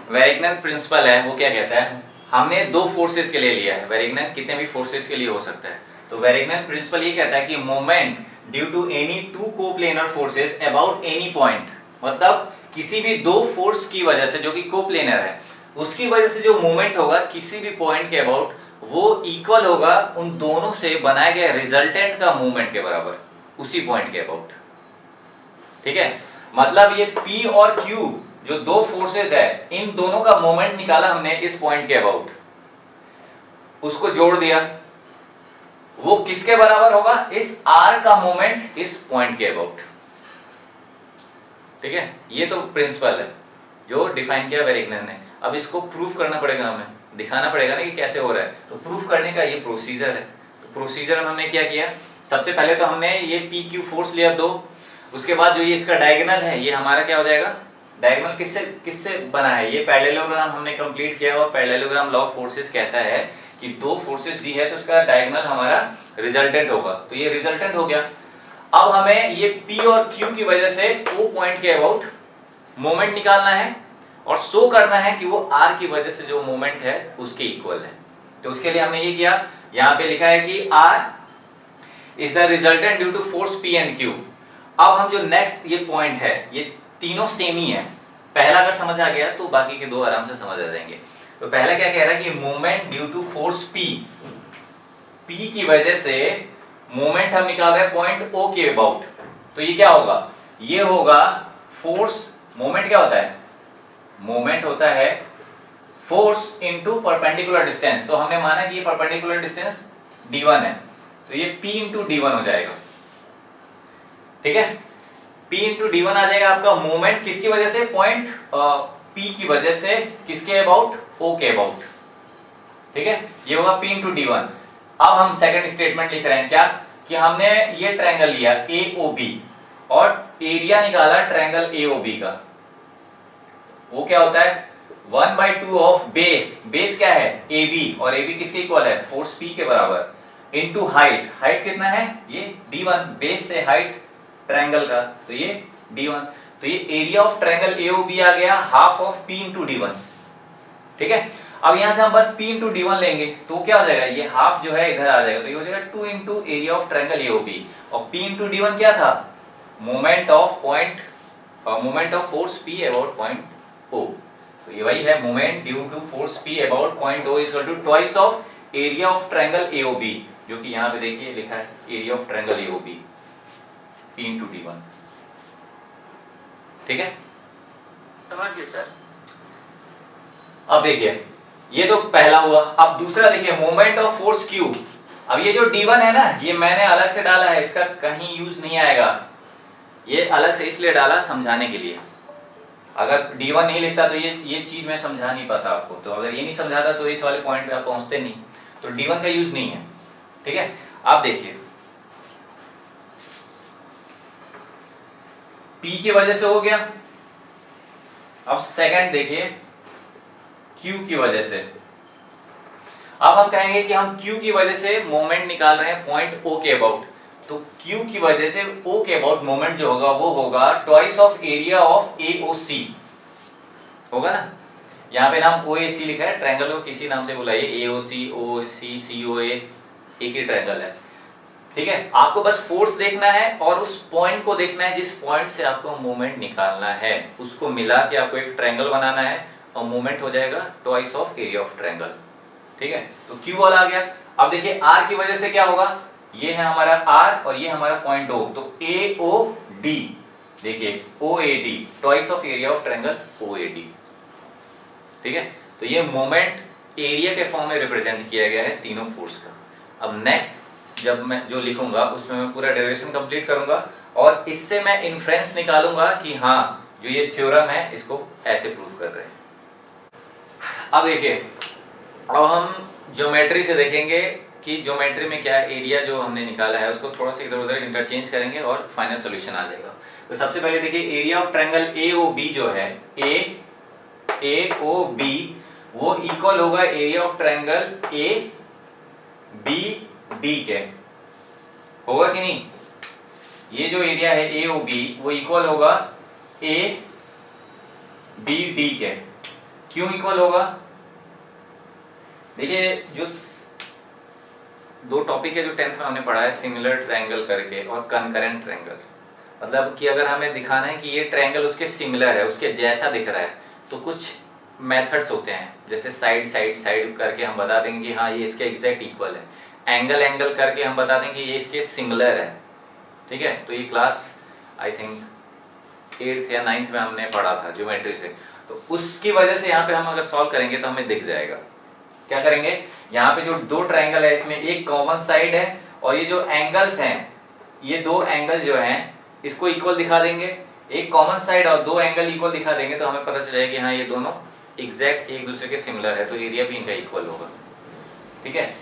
वेरिग्नन principal है वो क्या कहता है, हमने दो फोर्सेस के लिए लिया है, वेरिग्नन कितने भी फोर्सेस के लिए हो सकता है। तो वेरिग्नन प्रिंसिपल ये कहता है कि moment due to any two coplanar forces about any point, मतलब किसी भी दो फोर्स की वजह से जो कि कोप्लेनर है उसकी वजह से जो मोमेंट होगा किसी भी पॉइंट के अबाउट वो इक्वल होगा उन दोनों से बनाए गए रिजल्टेंट का मोमेंट के बराबर उसी पॉइंट के अबाउट। ठीक है, मतलब ये P और Q जो दो फोर्सेस है इन दोनों का मोमेंट निकाला हमने इस पॉइंट के अबाउट, उसको जोड़ दिया, वो किसके बराबर होगा, इस R का मोमेंट इस पॉइंट के अबाउट। ठीक है, ये तो प्रिंसिपल है जो डिफाइन किया वेरिग्नन ने। अब इसको प्रूफ करना पड़ेगा, हमें दिखाना पड़ेगा ना कि कैसे हो रहा है। तो प्रूफ करने का ये प्रोसीजर है। तो प्रोसीजर में हमने क्या किया, सबसे पहले तो हमने ये PQ फोर्स लिया दो, उसके बाद जो ये इसका डायगोनल है ये हमारा क्या हो जाएगा, डायगोनल किससे किससे बना है, ये पैरेललोग्राम हमने कंप्लीट किया और पैरेललोग्राम लॉ ऑफ फोर्सेस कहता है कि दो फोर्सेस दी है तो उसका डायगोनल हमारा रिजल्टेंट होगा। तो ये रिजल्टेंट हो गया। अब हमें ये P और Q की वजह से O पॉइंट के अबाउट मोमेंट निकालना है और शो करना है कि वो R की वजह से जो मोमेंट है उसके इक्वल है। तो उसके लिए हमने ये किया, यहां पे लिखा है कि R is the resultant due to force P and Q। अब हम जो नेक्स्ट ये पॉइंट है ये तीनों सेम ही है, पहला अगर समझ आ गया तो बाकी के दो आराम से समझ आ जाएंगे। तो पहला क्या कह रहा है कि moment due to force P की वजह से मोमेंट हम निकाल रहे हैं पॉइंट O के अबाउट। तो ये क्या होगा, ये होगा फोर्स, मोमेंट क्या होता है, मोमेंट होता है फोर्स इनटू परपेंडिकुलर डिस्टेंस। तो हमने माना कि ये परपेंडिकुलर डिस्टेंस d1 है, तो ये P इंटू d1 हो जाएगा। ठीक है, P इंटू d1 आ जाएगा आपका मोमेंट किसकी वजह से, पॉइंट P की वजह से, किसके अबाउट, O के अबाउट। ठीक है, ये होगा P इंटू d1। अब हम सेकंड स्टेटमेंट लिख रहे हैं क्या, कि हमने ये ट्रायंगल लिया AOB और एरिया निकाला ट्रायंगल AOB का। वो क्या होता है 1/2 ऑफ बेस, बेस क्या है AB और AB किसके इक्वल है, फोर्स P के बराबर, इनटू हाइट, हाइट कितना है ये d1, बेस से हाइट ट्रायंगल का, तो ये d1। तो ये एरिया ऑफ ट्रायंगल AOB आ गया half of P into d1। ठीक है, अब यहां से हम बस P इंटू d1 लेंगे तो क्या हो जाएगा, ये हाफ जो है इधर आ जाएगा, तो ये हो जाएगा 2 into area of triangle AOB। और P इंटू d1 क्या था, moment of point, moment of force P about point O। तो ये वही है moment due to force P about point O equal to twice of area of triangle AOB, जो कि यहां पे देखिए लिखा है area of triangle AOB P into d1। ठीक है, समझिए सर। अब देखिए ये तो पहला हुआ। अब दूसरा देखिए मोमेंट ऑफ फोर्स Q। अब ये जो d1 है ना ये मैंने अलग से डाला है, इसका कहीं यूज नहीं आएगा, ये अलग से इसलिए डाला समझाने के लिए। अगर d1 नहीं लिखता तो ये चीज मैं समझा नहीं पाता आपको, तो अगर ये नहीं समझाता तो इस वाले पॉइंट पे आप पहुंचते नहीं, तो d1 का यूज नहीं है। ठीक है, आप देखिए P की वजह से हो गया। अब सेकंड देखिए Q की वजह से। अब हम कहेंगे कि हम Q की वजह से मोमेंट निकाल रहे हैं पॉइंट O के अबाउट, तो Q की वजह से O के अबाउट मोमेंट जो होगा वो होगा twice of area of AOC होगा ना। यहाँ पे नाम OAC लिखा है, ट्रायंगल को किसी नाम से बुलाइए, AOC OC COA एक ही ट्रायंगल है। ठीक है, आपको बस फोर्स देखना है और उस पॉइंट को देखना है जिस पॉइंट से आपको मोमेंट निकालना है, उसको मिला के आपको एक ट्रायंगल बनाना है और मोमेंट हो जाएगा twice of area of triangle. ठीक है, तो Q वाला आ गया। अब देखिए R की वजह से क्या होगा, ये है हमारा R और ये हमारा पॉइंट O, तो AOD, देखिए OAD twice of area of triangle OAD। ठीक है, तो ये मोमेंट एरिया के फॉर्म में रिप्रेजेंट किया गया है तीनों फोर्स का। अब नेक्स्ट जब मैं जो लिखूंगा उसमें मैं पूरा डेरिवेशन कंप्लीट करूंगा और इससे मैं इन्फ्रेंस निकालूंगा कि हाँ जो ये थ्योरम है इसको ऐसे प्रूव कर रहे हैं। अब देखिए, अब हम ज्योमेट्री से देखेंगे कि ज्योमेट्री में क्या एरिया जो हमने निकाला है उसको थोड़ा सा इधर उधर इंटरचेंज करेंगे और फाइनल सॉल्यूशन आ जाएगा। तो सबसे पहले देखिए एरिया ऑफ ट्रायंगल AOB जो है AOB वो इक्वल होगा एरिया ऑफ ट्रायंगल ABD के, होगा कि नहीं। ये जो एरिया है AOB वो इक्वल होगा ABD के। क्यों इक्वल होगा? देखिए जो दो टॉपिक है जो 10th में हमने पढ़ा है, सिमिलर ट्रायंगल करके और कंकरेंट ट्रायंगल। मतलब कि अगर हमें दिखाना है कि ये ट्रायंगल उसके सिमिलर है, उसके जैसा दिख रहा है, तो कुछ मेथड्स होते हैं, जैसे साइड साइड साइड करके हम बता देंगे कि हाँ ये इसके एग्जैक्ट इक्वल है। एंगल एंगल करके हम बता देंगे ये इसके सिमिलर है। ठीक है, तो ये क्लास आई थिंक 8th या 9th में हमने पढ़ा था ज्योमेट्री से। तो उसकी वजह से यहाँ पे हम अगर सॉल्व करेंगे तो हमें दिख जाएगा। क्या करेंगे, यहाँ पे जो दो ट्रायंगल है इसमें एक कॉमन साइड है, और ये जो एंगल्स हैं, ये दो एंगल जो हैं इसको इक्वल दिखा देंगे। एक कॉमन साइड और दो एंगल इक्वल दिखा देंगे तो हमें पता चलेगा कि हाँ ये दोनों एग्जैक्ट एक दूसरे के सिमिलर है, तो एरिया भी इनका इक्वल होगा। ठीक है,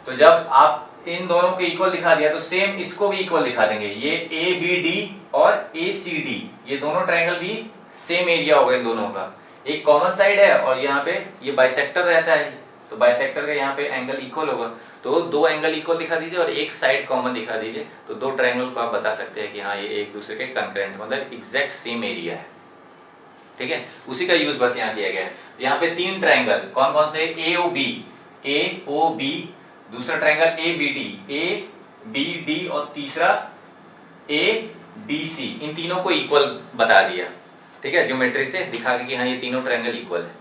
तो जब आप इन दोनों को इक्वल दिखा दिया तो सेम इसको भी इक्वल दिखा देंगे। ये ए बी डी और ए सी डी, ये दोनों ट्रायंगल भी सेम एरिया होगा इन दोनों का। एक कॉमन साइड है और यहाँ पे ये बाइसेक्टर रहता है, तो बाइसेक्टर का यहाँ पे एंगल इक्वल होगा। तो दो एंगल इक्वल दिखा दीजिए और एक साइड कॉमन दिखा दीजिए, तो दो ट्रायंगल को आप बता सकते हैं कि हाँ ये एक दूसरे के कंकरेंट, मतलब एग्जैक्ट सेम एरिया है। ठीक है, उसी का यूज बस यहाँ किया गया है। यहाँ पे तीन ट्रायंगल कौन कौन से, ए ओ बी, दूसरा triangle A B D, A B D, और तीसरा ए डी सी, इन तीनों को इक्वल बता दिया। ठीक है, ज्योमेट्री से दिखा के कि हाँ ये तीनों ट्रायंगल इक्वल है।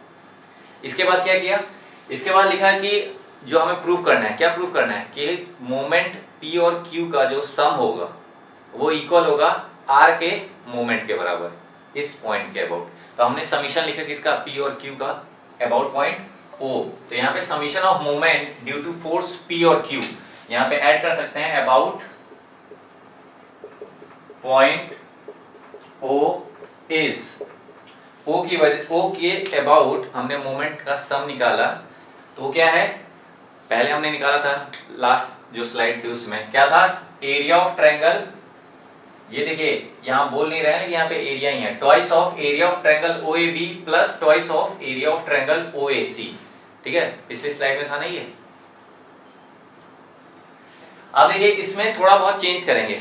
इसके बाद क्या किया, इसके बाद लिखा कि जो हमें प्रूफ करना है, क्या प्रूफ करना है कि मोमेंट P और Q का जो सम होगा वो इक्वल होगा R के मोमेंट के बराबर, इस पॉइंट के अबाउट। तो हमने समीशन लिखा किसका, P और Q का अबाउट पॉइंट O। तो यहाँ पे summation of moment due to force P और Q, यहाँ पे ऐड कर सकते हैं about point O is, O की वजह, O के अबाउट हमने मोमेंट का सम निकाला। तो क्या है, पहले हमने निकाला था लास्ट जो स्लाइड थी उसमें क्या था, एरिया ऑफ ट्रायंगल। ये देखिए यहाँ बोल नहीं रहे हैं, यहाँ पे एरिया ही है, twice of area of triangle OAB plus twice of area of triangle OAC। ठीक है, पिछली स्लाइड में था नहीं ये। अब देखिए इसमें थोड़ा बहुत चेंज करेंगे।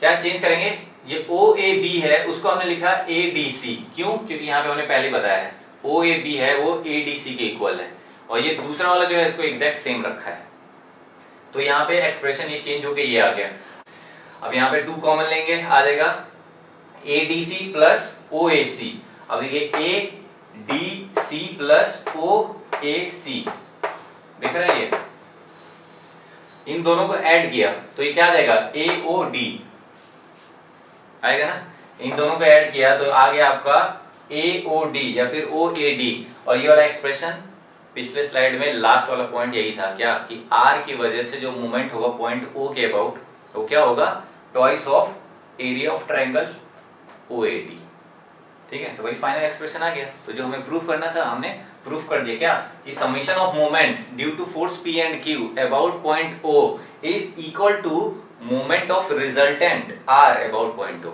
क्या चेंज करेंगे, ये OAB है उसको हमने लिखा ADC, क्यों, क्योंकि यहाँ पे हमने पहले बताया है OAB है वो ADC के इक्वल है, और ये दूसरा वाला जो है इसको एग्जैक्ट सेम रखा है। तो यहाँ पे एक्सप्रेशन ये चेंज होके ये आ गया। अब यहाँ पे 2 कॉमन लेंगे, आ जाएगा ADC प्लस OAC। अब देखिए ADC प्लस OAC, देख रहे हैं ये, इन दोनों को ऐड किया तो ये क्या आ जाएगा, AOD आएगा ना। इन दोनों को ऐड किया तो आ गया आपका AOD या फिर OAD। और ये वाला एक्सप्रेशन पिछले स्लाइड में लास्ट वाला पॉइंट यही था, क्या कि R की वजह से जो मूवमेंट होगा पॉइंट O के अबाउट, वो क्या होगा, twice of area of triangle OAD। ठीक है, तो वही फाइनल एक्सप्रेशन आ गया। तो जो हमें प्रूफ करना था हमने प्रूफ कर दिया, क्या कि summation of moment due to force P and Q about point O is equal to moment of resultant R about point O।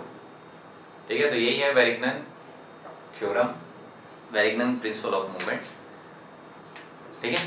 ठीक है, तो यही है Varignon theorem, Varignon principle of moments. ठीक है।